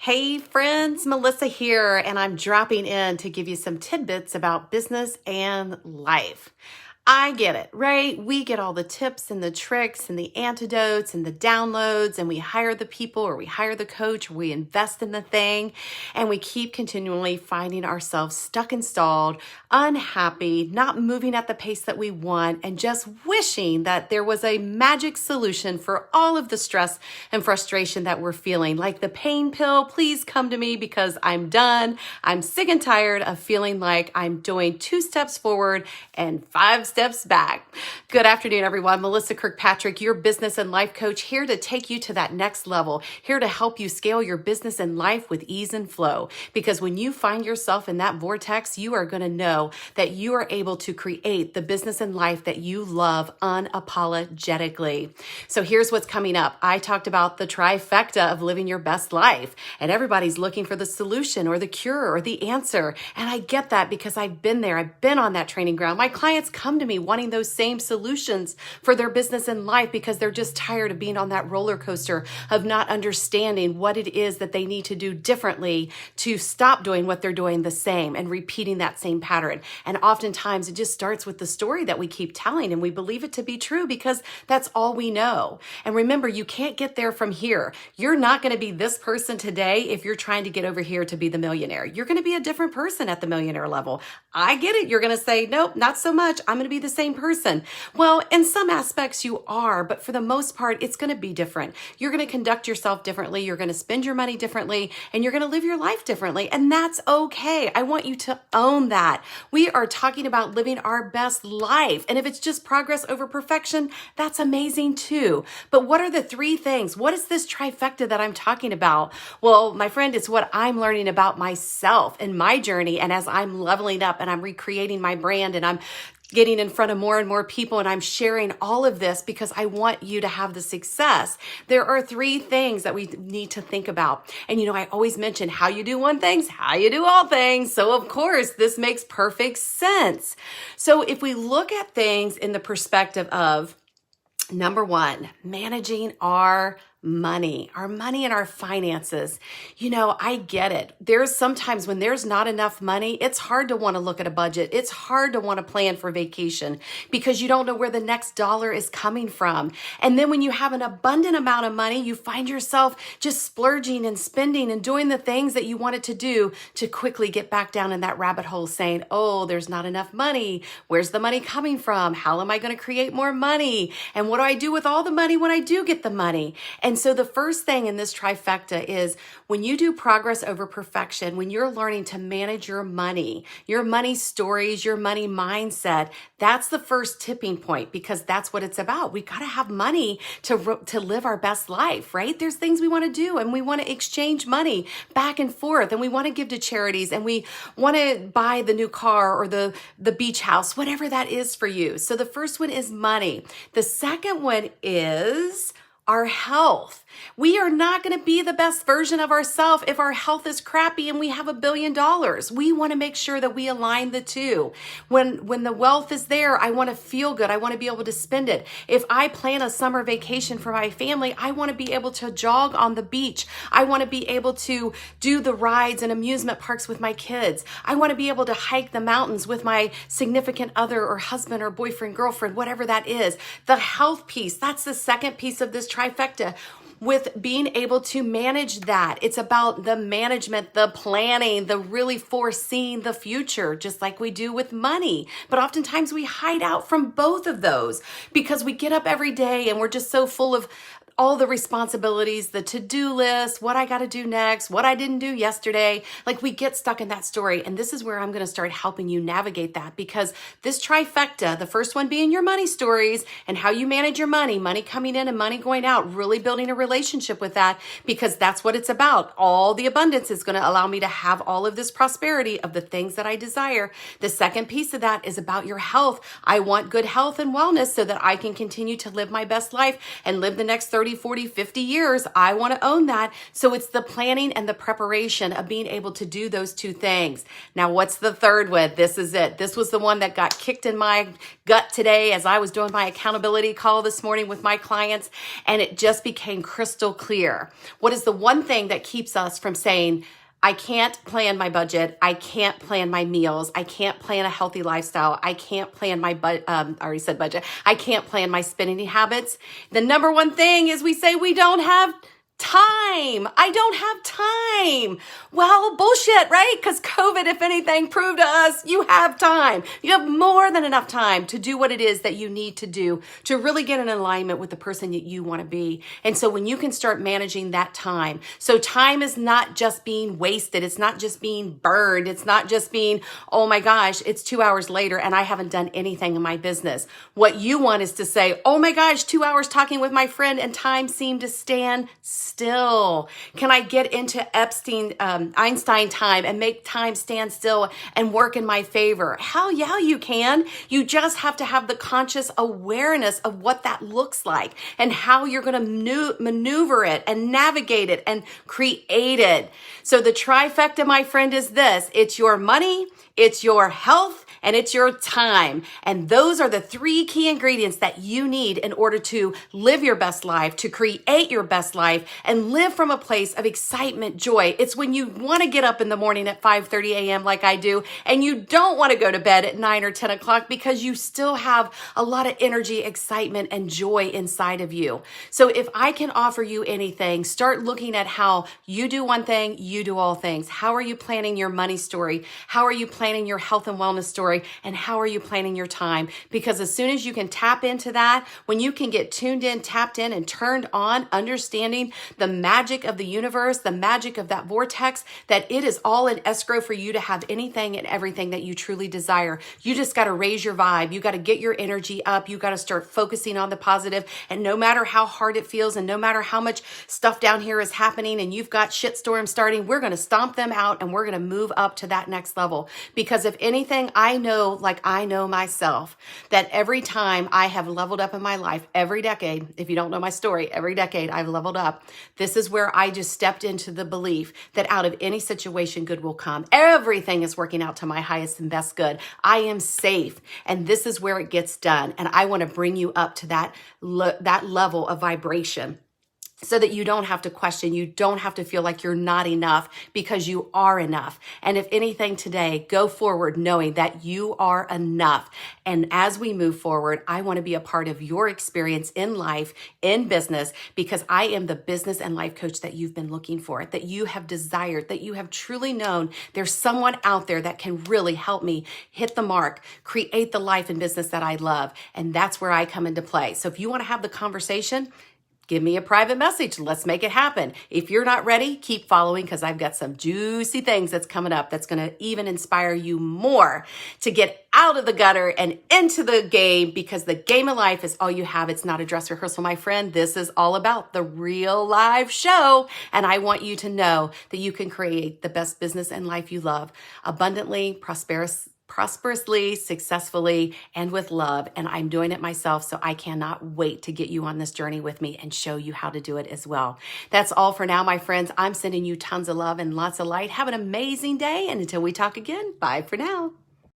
Hey friends, Melissa here, and I'm dropping in to give you some tidbits about business and life. I get it, right? We get all the tips and the tricks and the antidotes and the downloads, and we hire the people or we hire the coach, or we invest in the thing, and we keep continually finding ourselves stuck and stalled, unhappy, not moving at the pace that we want, and just wishing that there was a magic solution for all of the stress and frustration that we're feeling. Like the pain pill, please come to me because I'm done. I'm sick and tired of feeling like I'm doing 2 steps forward and 5 steps back. Good afternoon, everyone. Melissa Kirkpatrick, your business and life coach, here to take you to that next level, here to help you scale your business and life with ease and flow. Because when you find yourself in that vortex, you are going to know that you are able to create the business and life that you love unapologetically. So here's what's coming up. I talked about the trifecta of living your best life, and everybody's looking for the solution or the cure or the answer. And I get that because I've been there. I've been on that training ground. My clients come to me wanting those same solutions for their business and life because they're just tired of being on that roller coaster of not understanding what it is that they need to do differently to stop doing what they're doing the same and repeating that same pattern. And oftentimes it just starts with the story that we keep telling, and we believe it to be true because that's all we know. And remember, you can't get there from here. You're not going to be this person today if you're trying to get over here to be the millionaire. You're going to be a different person at the millionaire level. I get it. You're going to say, nope, not so much. I'm going to be the same person. Well, in some aspects you are, but for the most part, it's going to be different. You're going to conduct yourself differently. You're going to spend your money differently, and you're going to live your life differently. And that's okay. I want you to own that. We are talking about living our best life. And if it's just progress over perfection, that's amazing too. But what are the 3 things? What is this trifecta that I'm talking about? Well, my friend, it's what I'm learning about myself and my journey. And as I'm leveling up and I'm recreating my brand and I'm getting in front of more and more people, and I'm sharing all of this because I want you to have the success. There are 3 things that we need to think about. And I always mention how you do one thing's how you do all things. So of course, this makes perfect sense. So if we look at things in the perspective of, number 1, managing our money and our finances. I get it. There's sometimes when there's not enough money, it's hard to want to look at a budget. It's hard to want to plan for vacation because you don't know where the next dollar is coming from. And then when you have an abundant amount of money, you find yourself just splurging and spending and doing the things that you wanted to do to quickly get back down in that rabbit hole saying, oh, there's not enough money. Where's the money coming from? How am I going to create more money? And what do I do with all the money when I do get the money? And so the first thing in this trifecta is when you do progress over perfection, when you're learning to manage your money stories, your money mindset, that's the first tipping point because that's what it's about. We got to have money to live our best life, right? There's things we want to do, and we want to exchange money back and forth, and we want to give to charities, and we want to buy the new car or the beach house, whatever that is for you. So the first one is money. The second one is our health. We are not going to be the best version of ourselves if our health is crappy and we have $1 billion. We want to make sure that we align the two. When the wealth is there, I want to feel good. I want to be able to spend it. If I plan a summer vacation for my family, I want to be able to jog on the beach. I want to be able to do the rides and amusement parks with my kids. I want to be able to hike the mountains with my significant other or husband or boyfriend, girlfriend, whatever that is. The health piece, that's the second piece of this trifecta. With being able to manage that. It's about the management, the planning, the really foreseeing the future, just like we do with money. But oftentimes we hide out from both of those because we get up every day and we're just so full of all the responsibilities, the to-do list, what I got to do next, what I didn't do yesterday. Like we get stuck in that story. And this is where I'm going to start helping you navigate that because this trifecta, the first one being your money stories and how you manage your money coming in and money going out, really building a relationship with that because that's what it's about. All the abundance is going to allow me to have all of this prosperity of the things that I desire. The second piece of that is about your health. I want good health and wellness so that I can continue to live my best life and live the next 30 30, 40, 50 years. I want to own that. So it's the planning and the preparation of being able to do those two things. Now, what's the third one? This is it. This was the one that got kicked in my gut today as I was doing my accountability call this morning with my clients, and it just became crystal clear. What is the one thing that keeps us from saying, I can't plan my budget. I can't plan my meals. I can't plan a healthy lifestyle. I can't plan my I already said budget. I can't plan my spending habits. The number one thing is we say we don't have time. I don't have time. Well, bullshit, right? Because COVID, if anything, proved to us you have time. You have more than enough time to do what it is that you need to do to really get in alignment with the person that you want to be. And so when you can start managing that time, so time is not just being wasted. It's not just being burned. It's not just being, oh my gosh, it's 2 hours later and I haven't done anything in my business. What you want is to say, oh my gosh, 2 hours talking with my friend and time seemed to stand still. Can I get into Einstein time and make time stand still and work in my favor? Hell yeah, you can. You just have to have the conscious awareness of what that looks like and how you're going to maneuver it and navigate it and create it. So the trifecta, my friend, is this. It's your money, it's your health, and it's your time. And those are the three key ingredients that you need in order to live your best life, to create your best life, and live from a place of excitement, joy. It's when you want to get up in the morning at 5:30 a.m. like I do, and you don't want to go to bed at 9 or 10 o'clock because you still have a lot of energy, excitement, and joy inside of you. So if I can offer you anything, start looking at how you do one thing, you do all things. How are you planning your money story? How are you planning your health and wellness story? And how are you planning your time? Because as soon as you can tap into that, when you can get tuned in, tapped in, and turned on, understanding the magic of the universe, the magic of that vortex, that it is all in escrow for you to have anything and everything that you truly desire. You just got to raise your vibe. You got to get your energy up. You got to start focusing on the positive. And no matter how hard it feels and no matter how much stuff down here is happening and you've got shitstorms starting, we're going to stomp them out and we're going to move up to that next level. Because if anything, I know, like I know myself, that every time I have leveled up in my life, every decade, if you don't know my story, every decade I've leveled up. This is where I just stepped into the belief that out of any situation, good will come. Everything is working out to my highest and best good. I am safe. And this is where it gets done. And I want to bring you up to that level of vibration, so that you don't have to question, you don't have to feel like you're not enough, because you are enough. And if anything today, go forward knowing that you are enough. And as we move forward, I want to be a part of your experience in life, in business, because I am the business and life coach that you've been looking for, that you have desired, that you have truly known there's someone out there that can really help me hit the mark, create the life and business that I love. And that's where I come into play. So if you want to have the conversation, give me a private message. Let's make it happen. If you're not ready, keep following, because I've got some juicy things that's coming up that's going to even inspire you more to get out of the gutter and into the game, because the game of life is all you have. It's not a dress rehearsal, my friend. This is all about the real live show. And I want you to know that you can create the best business and life you love abundantly, prosperously, successfully, and with love. And I'm doing it myself, so I cannot wait to get you on this journey with me and show you how to do it as well. That's all for now, my friends. I'm sending you tons of love and lots of light. Have an amazing day, and until we talk again, bye for now.